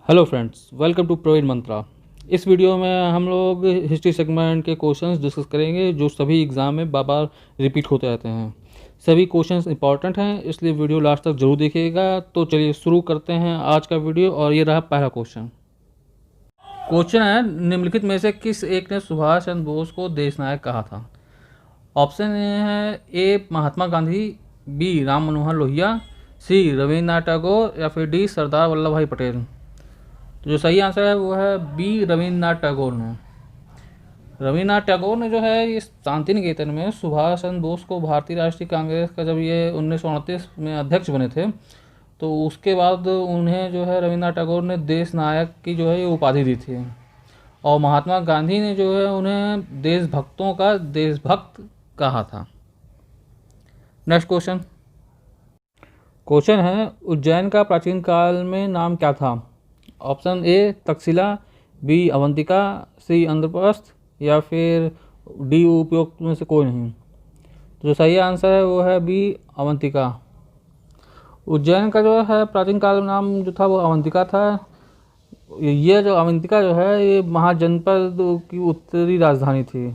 Hello friends, welcome to Praveen Mantra. इस video में हम लोग हिस्ट्री सेगमेंट के क्वेश्चंस डिस्कस करेंगे जो सभी एग्ज़ाम में बार बार रिपीट होते रहते हैं। सभी क्वेश्चंस इंपॉर्टेंट हैं, इसलिए वीडियो लास्ट तक जरूर देखिएगा। तो चलिए शुरू करते हैं आज का वीडियो। और ये रहा पहला क्वेश्चन। क्वेश्चन है, निम्नलिखित में से किस एक ने सुभाष चंद्र बोस को देश नायक कहा था? ऑप्शन ए है ए महात्मा गांधी, बी राम मनोहर लोहिया, सी रविन्द्रनाथ टैगोर या फिर डी सरदार वल्लभ भाई पटेल। तो जो सही आंसर है वो है बी रविन्द्रनाथ टैगोर ने। रविन्द्रनाथ टैगोर ने जो है ये शांति निकेतन में सुभाष चंद्र बोस को भारतीय राष्ट्रीय कांग्रेस का जब ये 1929 में अध्यक्ष बने थे तो उसके बाद उन्हें जो है रविन्द्रनाथ टैगोर ने देश नायक की जो है ये उपाधि दी थी। और महात्मा गांधी ने जो है उन्हें देशभक्तों का देशभक्त कहा था। Next question. क्वेश्चन है, उज्जैन का प्राचीन काल में नाम क्या था? Option A Takshashila, B Avantika, C Indraprastha या फिर डी उपयुक्त में से कोई नहीं। तो जो सही आंसर है वो है बी अवंतिका। उज्जैन का जो है प्राचीन काल में नाम जो था वो अवंतिका था। ये जो अवंतिका जो है ये महाजनपद की उत्तरी राजधानी थी।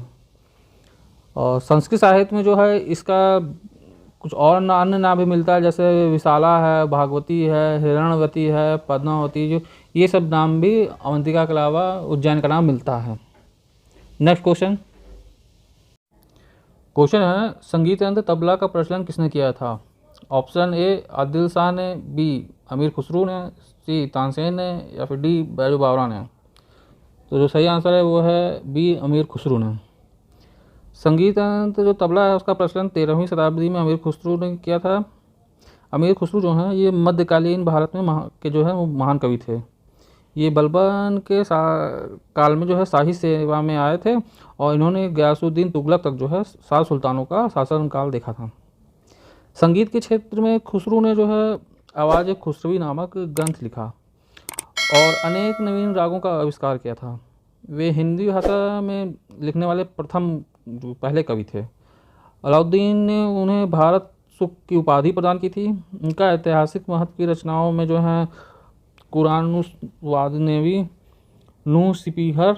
और संस्कृत साहित्य में जो है इसका कुछ और अन्य नाम भी मिलता है, जैसे विशाला है, भागवती है, हिरण्यवती है, पद्मावती, जो ये सब नाम भी अवंतिका के अलावा उज्जैन का नाम मिलता है। Next question. क्वेश्चन है, संगीत यंत्र तबला का प्रचलन किसने किया था? ऑप्शन ए आदिल शाह ने, बी अमीर खुसरो ने, सी तानसेन ने या फिर डी बैजू बावरा ने। तो जो सही आंसर है वो है बी अमीर खुसरो ने। संगीत यंत्र जो तबला है उसका प्रचलन 13वीं शताब्दी में अमीर खुसरो ने किया था। अमीर खुसरो जो हैं ये मध्यकालीन भारत में के जो है वो महान कवि थे। ये बलबन के काल में जो है शाही सेवा में आए थे और इन्होंने गयासुद्दीन तुगलक तक जो है 7 सुल्तानों का शासनकाल देखा था। संगीत के क्षेत्र में खुसरो ने जो है आवाज़ खुसरवी नामक ग्रंथ लिखा और अनेक नवीन रागों का आविष्कार किया था। वे हिंदी भाषा में लिखने वाले प्रथम जो पहले कवि थे। अलाउद्दीन ने उन्हें भारत सुख की उपाधि प्रदान की थी। उनका ऐतिहासिक महत्व की रचनाओं में जो है कुरानुस्वादनेवी, नूह सिपीहर,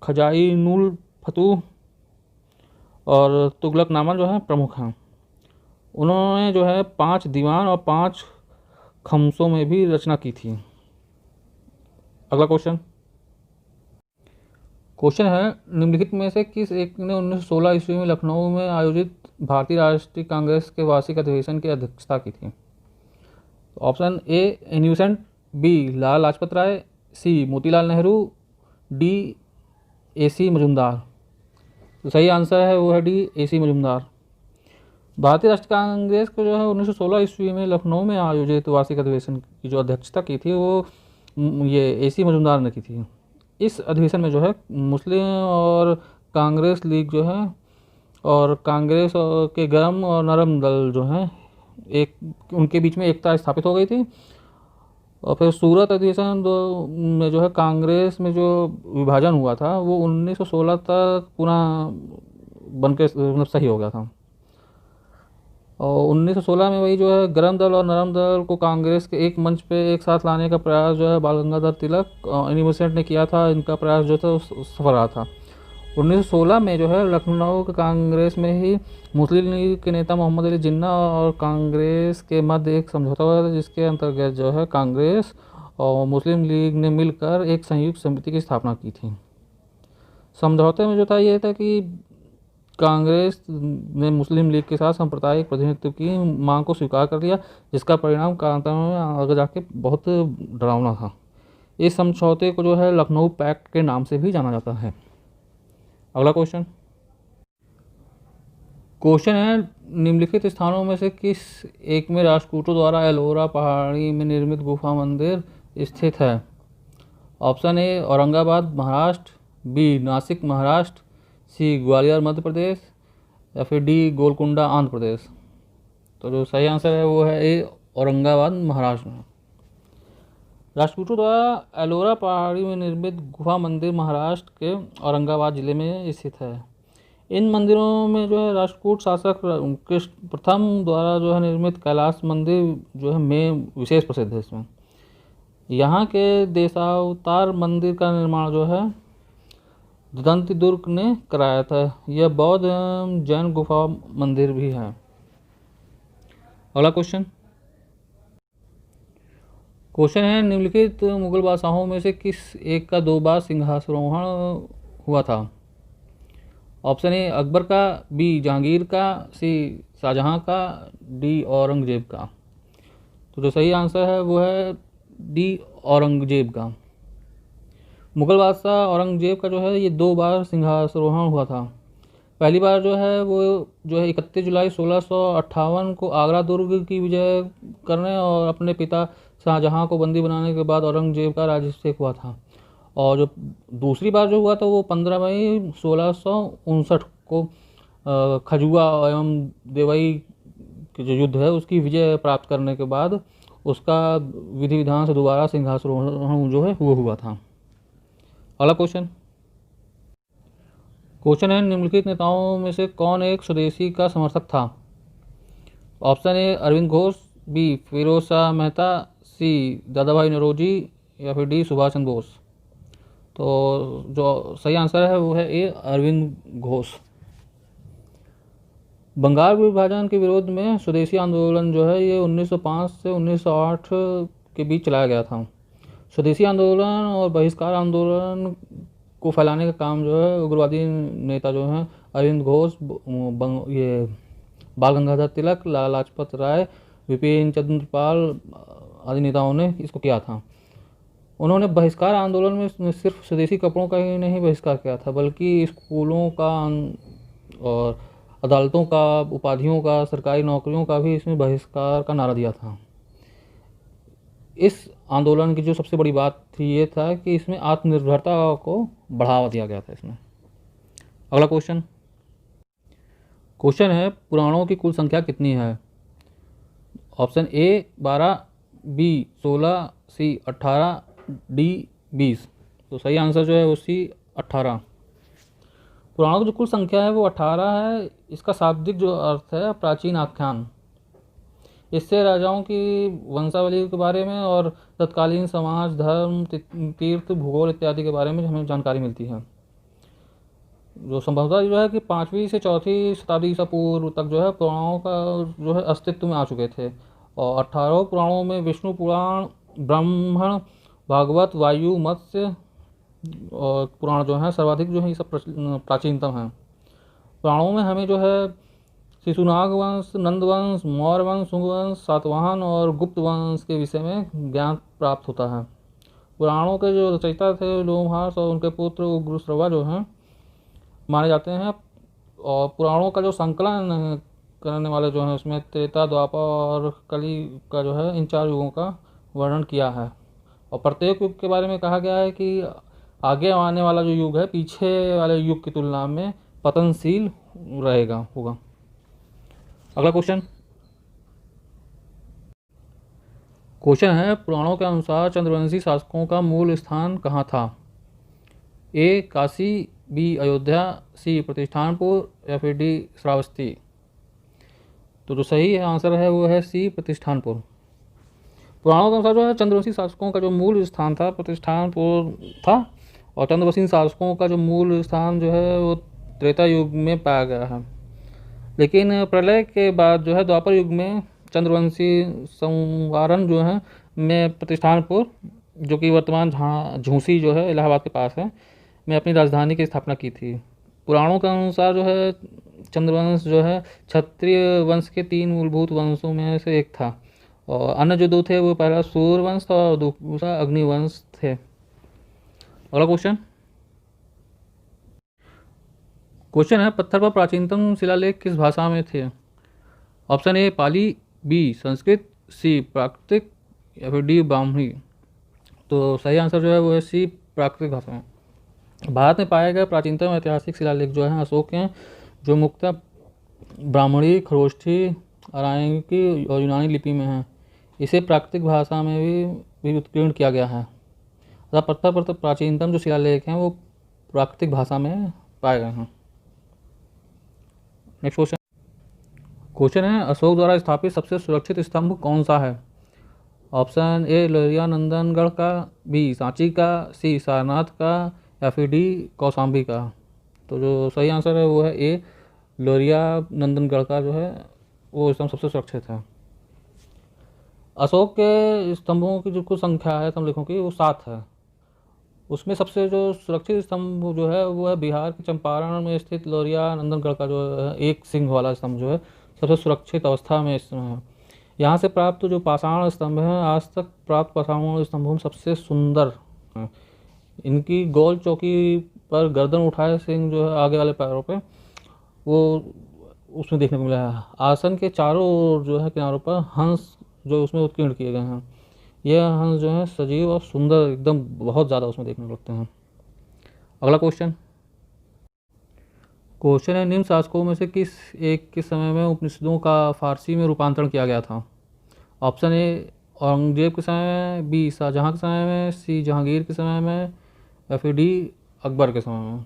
खजाई नूल फतूह और तुगलकनामा जो है प्रमुख हैं। उन्होंने जो है 5 दीवान और 5 खमसों में भी रचना की थी। अगला क्वेश्चन। क्वेश्चन है, निम्नलिखित में से किस एक ने 1916 ईस्वी में लखनऊ में आयोजित भारतीय राष्ट्रीय कांग्रेस के वार्षिक अधिवेशन की अध्यक्षता की थी? ऑप्शन ए इन्यूसेंट, B Lala Lajpat Rai, C Motilal Nehru, D AC Majumdar. तो सही आंसर है वो है डी AC मजुमदार। भारतीय राष्ट्रीय कांग्रेस को जो है 1916 ईस्वी में लखनऊ में आयोजित वार्षिक अधिवेशन की जो अध्यक्षता की थी वो ये AC मजुमदार ने की थी। इस अधिवेशन में जो है मुस्लिम और कांग्रेस लीग जो है और कांग्रेस के गर्म और नरम दल जो हैं एक उनके बीच में एकता स्थापित हो गई थी। और फिर सूरत अधिवेशन में जो है कांग्रेस में जो विभाजन हुआ था वो 1916 तक पुनः बन के मतलब सही हो गया था। और 1916 में वही जो है गर्म दल और नरम दल को कांग्रेस के एक मंच पे एक साथ लाने का प्रयास जो है बाल गंगाधर तिलक और इन्नोसेंट ने किया था। इनका प्रयास जो था सफल रहा था। 1916 में जो है लखनऊ के कांग्रेस में ही मुस्लिम लीग के नेता मोहम्मद अली जिन्ना और कांग्रेस के मध्य एक समझौता हुआ था, जिसके अंतर्गत जो है कांग्रेस और मुस्लिम लीग ने मिलकर एक संयुक्त समिति की स्थापना की थी। समझौते में जो था ये था कि कांग्रेस ने मुस्लिम लीग के साथ सांप्रदायिक प्रतिनिधित्व की मांग को स्वीकार कर लिया, जिसका परिणाम कालांतर में आगे जाके बहुत डरावना था। इस समझौते को जो है लखनऊ पैक्ट के नाम से भी जाना जाता है। अगला क्वेश्चन। क्वेश्चन है, निम्नलिखित स्थानों में से किस एक में राष्ट्रकूटों द्वारा एलोरा पहाड़ी में निर्मित गुफा मंदिर स्थित है? Option A Aurangabad Maharashtra, B Nashik Maharashtra, C Gwalior Madhya Pradesh या फिर डी गोलकुंडा आंध्र प्रदेश। तो जो सही आंसर है वो है ए औरंगाबाद महाराष्ट्र में। राष्ट्रकूटों द्वारा एलोरा पहाड़ी में निर्मित गुफा मंदिर महाराष्ट्र के औरंगाबाद जिले में स्थित है। इन मंदिरों में जो है राष्ट्रकूट शासक कृष्ण प्रथम द्वारा जो है निर्मित कैलाश मंदिर जो है में विशेष प्रसिद्ध है। इसमें यहाँ के देशावतार मंदिर का निर्माण जो है दंती दुर्ग ने कराया था। यह बौद्ध एवं जैन गुफा मंदिर भी है। अगला क्वेश्चन है निम्नलिखित मुगल बादशाहों में से किस एक का 2 बार सिंहासरोहण हुआ था? ऑप्शन ए अकबर का, बी जहांगीर का, सी शाहजहां का, डी औरंगजेब का। तो जो सही आंसर है वो है डी औरंगजेब का। मुगल बादशाह औरंगजेब का जो है ये 2 बार सिंहासरोहण हुआ था। पहली बार जो है वो जो है 31 जुलाई 1658 को आगरा दुर्ग की विजय करने और अपने पिता शाहजहां को बंदी बनाने के बाद औरंगजेब का राज्याभिषेक हुआ था। और जो दूसरी बार जो हुआ था वो 15 मई 1659 को खजुआ एवं देवई के जो युद्ध है उसकी विजय प्राप्त करने के बाद उसका विधि विधान से दोबारा सिंहासरोहण जो है वो हुआ था। अगला क्वेश्चन है निम्नलिखित नेताओं में से कौन एक स्वदेशी का समर्थक था? Option A Aurobindo Ghosh, B Pherozeshah Mehta, C Dadabhai Naoroji या फिर डी सुभाष चंद्र बोस। तो जो सही आंसर है वो है ए अरविंद घोष। बंगाल विभाजन के विरोध में स्वदेशी आंदोलन जो है ये 1905 से 1908 के बीच चलाया गया था। स्वदेशी आंदोलन और बहिष्कार आंदोलन को फैलाने का काम जो है उग्रवादी नेता जो हैं अरविंद घोष, ये बाल गंगाधर तिलक, लाला लाजपत राय, विपिन चंद्र पाल आदि नेताओं ने इसको किया था। उन्होंने बहिष्कार आंदोलन में सिर्फ स्वदेशी कपड़ों का ही नहीं बहिष्कार किया था बल्कि स्कूलों का और अदालतों का, उपाधियों का, सरकारी नौकरियों का भी इसमें बहिष्कार का नारा दिया था। इस आंदोलन की जो सबसे बड़ी बात थी ये था कि इसमें आत्मनिर्भरता को बढ़ावा दिया गया था इसमें। अगला क्वेश्चन है पुराणों की कुल संख्या कितनी है? Option A 12, B 16, C 18, D 20। तो सही आंसर जो है वो सी 18। पुराणों की जो कुल संख्या है वो 18 है। इसका शाब्दिक जो अर्थ है प्राचीन आख्यान। इससे राजाओं की वंशावली के बारे में और तत्कालीन समाज, धर्म, तीर्थ, भूगोल इत्यादि के बारे में हमें जानकारी मिलती है। जो संभवतः जो है कि 5वीं से 4वीं शताब्दी ईसा पूर्व तक जो है पुराणों का जो है अस्तित्व में आ चुके थे। और 18 पुराणों में विष्णु पुराण, ब्राह्मण, भागवत, वायु, मत्स्य और पुराण जो है सर्वाधिक जो है ये सब प्राचीनतम हैं। पुराणों में हमें जो है शिशुनाग वंश, नंद वंश, मौर्य वंश, शुंग वंश, सातवाहन और गुप्त वंश के विषय में ज्ञान प्राप्त होता है। पुराणों के जो रचयिता थे लोमहर्ष और उनके पुत्र उग्रश्रवा जो हैं माने जाते हैं। और पुराणों का जो संकलन करने वाले जो हैं उसमें त्रेता, द्वापर और कली का जो है इन 4 युगों का वर्णन किया है। और प्रत्येक युग के बारे में कहा गया है कि आगे आने वाला जो युग है पीछे वाले युग की तुलना में पतनशील होगा। अगला क्वेश्चन है पुराणों के अनुसार चंद्रवंशी शासकों का मूल स्थान कहाँ था? ए काशी, बी अयोध्या, सी प्रतिष्ठानपुर या फिर डी श्रावस्ती। तो जो सही आंसर है वो है सी प्रतिष्ठानपुर। पुराणों के अनुसार जो है चंद्रवंशी शासकों का जो मूल स्थान था प्रतिष्ठानपुर था। और चंद्रवंशी शासकों का जो मूल स्थान जो है वो त्रेता युग में पाया गया है। लेकिन प्रलय के बाद जो है द्वापर युग में चंद्रवंशी संवारण जो है में प्रतिष्ठानपुर, जो कि वर्तमान झूसी जो है इलाहाबाद के पास है, में अपनी राजधानी की स्थापना की थी। पुराणों के अनुसार जो है चंद्रवंश जो है क्षत्रिय वंश के 3 मूलभूत वंशों में से एक था। और अन्य जो 2 थे वो पहला सूर्यवंश था और दूसरा अग्निवंश थे। अगला क्वेश्चन है पत्थर पर प्राचीनतम शिलालेख किस भाषा में थे? Option A Pali, B Sanskrit, C प्राकृतिक या फिर डी ब्राह्मणी। तो सही आंसर जो है वो है सी प्राकृतिक भाषा में। भारत में पाए गए प्राचीनतम ऐतिहासिक शिलालेख जो हैं अशोक हैं, जो मुख्यतः ब्राह्मणी, खरोष्ठी, अरायकी और यूनानी लिपि में हैं। इसे प्राकृतिक भाषा में भी उत्कीर्ण किया गया है। अतः पत्थर पर प्राचीनतम जो शिलालेख हैं वो प्राकृतिक भाषा में पाए गए हैं। नेक्स्ट क्वेश्चन है अशोक द्वारा स्थापित सबसे सुरक्षित स्तंभ कौन सा है? ऑप्शन ए लोरिया नंदनगढ़ का, बी सांची का, सी सारनाथ का, या फिर डी कौशाम्बी का। तो जो सही आंसर है वो है ए लोरिया नंदनगढ़ का जो है वो स्तंभ सबसे सुरक्षित है। अशोक के स्तंभों की जो कुल संख्या है समलेखों की वो 7 है। उसमें सबसे जो सुरक्षित स्तंभ जो है वो है बिहार के चंपारण में स्थित लोरिया नंदनगढ़ का जो है एक सिंह वाला स्तंभ जो है सबसे सुरक्षित अवस्था में इस समय है। यहाँ से प्राप्त जो पाषाण स्तंभ हैं आज तक प्राप्त पाषाण स्तंभों में सबसे सुंदर हैं। इनकी गोल चौकी पर गर्दन उठाए सिंह जो है आगे वाले पैरों पे वो उसमें देखने को मिला है। आसन के चारों ओर जो है किनारों पर हंस जो उसमें उत्कीर्ण किए गए हैं। यह हंस जो है सजीव और सुंदर एकदम बहुत ज़्यादा उसमें देखने को लगते हैं। अगला क्वेश्चन है निम्न शासकों में से किस एक के समय में उपनिषदों का फारसी में रूपांतरण किया गया था। ऑप्शन ए औरंगजेब के समय में, बी शाहजहाँ के समय में, सी जहांगीर के समय में, या फिर डी अकबर के समय में।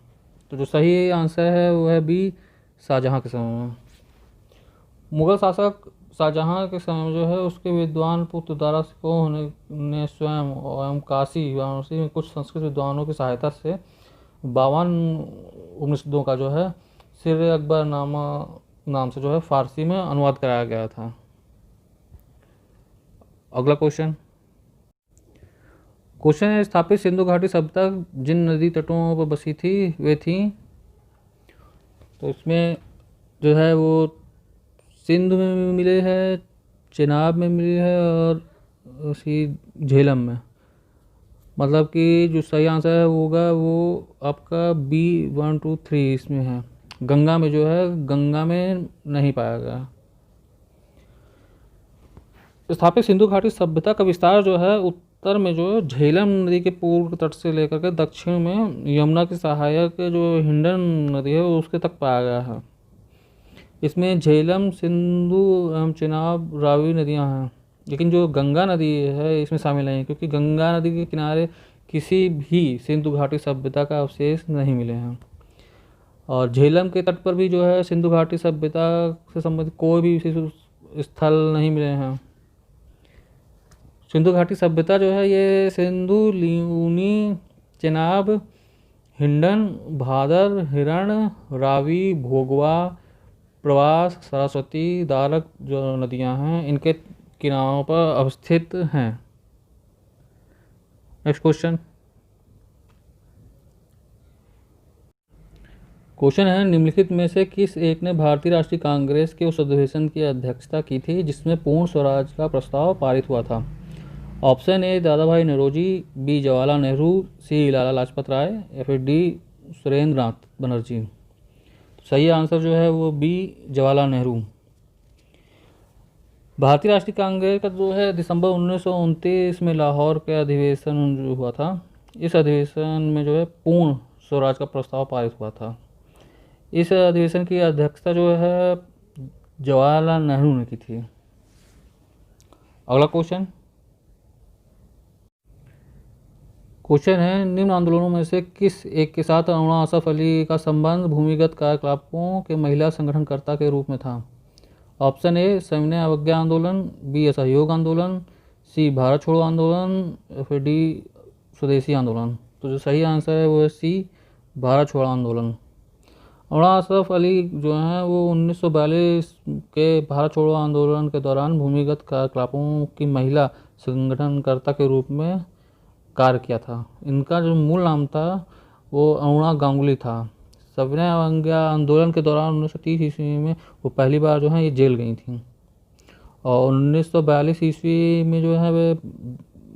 तो जो सही आंसर है वो है बी शाहजहाँ के समय में। मुगल शासक शाहजहाँ के समय में जो है उसके विद्वान पुत्र दारा सिकोह ने स्वयं एवं काशी वाराणसी में कुछ संस्कृत विद्वानों की सहायता से 52 उपनिषदों का जो है सिर अकबर नाम से जो है फारसी में अनुवाद कराया गया था। अगला क्वेश्चन है स्थापित सिंधु घाटी सभ्यता जिन नदी तटों पर बसी थी वे थी। तो इसमें जो है वो सिंध में भी मिले है, चेनाब में मिली है और उसी झेलम में। मतलब कि जो सही आंसर है होगा वो आपका बी 1 2 3 इसमें है। गंगा में जो है गंगा में नहीं पाया गया। स्थापित सिंधु घाटी सभ्यता का विस्तार जो है उत्तर में जो है झेलम नदी के पूर्व तट से लेकर के दक्षिण में यमुना की सहायक जो हिंडन नदी है उसके तक पाया गया है। इसमें झेलम, सिंधु एवं चेनाब, रावी नदियां हैं, लेकिन जो गंगा नदी है इसमें शामिल नहीं है क्योंकि गंगा नदी के किनारे किसी भी सिंधु घाटी सभ्यता का अवशेष नहीं मिले हैं। और झेलम के तट पर भी जो है सिंधु घाटी सभ्यता से संबंधित कोई भी विशेष स्थल नहीं मिले हैं। सिंधु घाटी सभ्यता जो है ये सिंधु, लूनी, चेनाब, हिंडन, भादर, हिरण, रावी, भोगवा, प्रवास, सरस्वती, दारक जो नदियां हैं इनके किनारों पर अवस्थित हैं। नेक्स्ट क्वेश्चन है निम्नलिखित में से किस एक ने भारतीय राष्ट्रीय कांग्रेस के उस अधिवेशन की अध्यक्षता की थी जिसमें पूर्ण स्वराज का प्रस्ताव पारित हुआ था। ऑप्शन ए दादा भाई नौरोजी, बी जवाहरलाल नेहरू, सी लाला लाजपत राय, या फिर डी सुरेंद्र नाथ बनर्जी। सही आंसर जो है वो बी जवाहरलाल नेहरू। भारतीय राष्ट्रीय कांग्रेस का जो है दिसंबर 1929 में लाहौर के अधिवेशन जो हुआ था। इस अधिवेशन में जो है पूर्ण स्वराज का प्रस्ताव पारित हुआ था। इस अधिवेशन की अध्यक्षता जो है जवाहरलाल नेहरू ने की थी। अगला क्वेश्चन है निम्न आंदोलनों में से किस एक के साथ अरुणा असफ अली का संबंध भूमिगत कार्यकलापों के महिला संगठनकर्ता के रूप में था। ऑप्शन ए सविनय अवज्ञा आंदोलन, बी असहयोग आंदोलन, सी भारत छोड़ो आंदोलन, या फिर डी स्वदेशी आंदोलन। तो जो सही आंसर है वो है सी भारत छोड़ो आंदोलन। अरुणा असफ अली जो हैं वो 1942 के भारत छोड़ो आंदोलन के दौरान भूमिगत कार्यकलापों की महिला संगठनकर्ता के रूप में कार्य किया था। इनका जो मूल नाम था वो अरुणा गांगुली था। सविनय अवज्ञा आंदोलन के दौरान 1930 ईस्वी में वो पहली बार जो है ये जेल गई थी और 1942 ईस्वी में जो है वे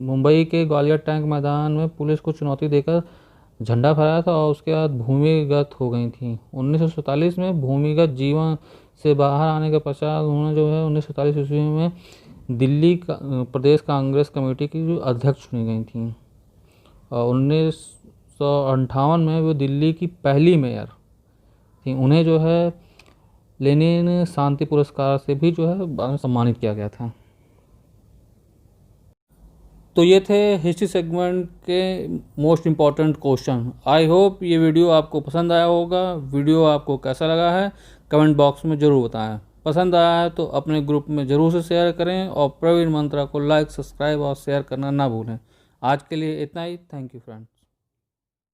मुंबई के ग्वालियर टैंक मैदान में पुलिस को चुनौती देकर झंडा फहराया था और उसके बाद भूमिगत हो गई थी। 1947 में भूमिगत जीवन से बाहर आने के पश्चात उन्होंने जो है 1947 ईस्वी में दिल्ली प्रदेश कांग्रेस कमेटी की जो अध्यक्ष चुनी गई थी और 1958 में वो दिल्ली की पहली मेयर थी। उन्हें जो है लेनिन शांति पुरस्कार से भी जो है बाद में सम्मानित किया गया था। तो ये थे हिस्ट्री सेगमेंट के most important question. I hope ये वीडियो आपको पसंद आया होगा। वीडियो आपको कैसा लगा है कमेंट बॉक्स में ज़रूर बताएं। पसंद आया है तो अपने ग्रुप में ज़रूर से शेयर करें और प्रवीण मंत्रा को लाइक, सब्सक्राइब और शेयर करना ना भूलें। आज के लिए इतना ही। Thank you friends.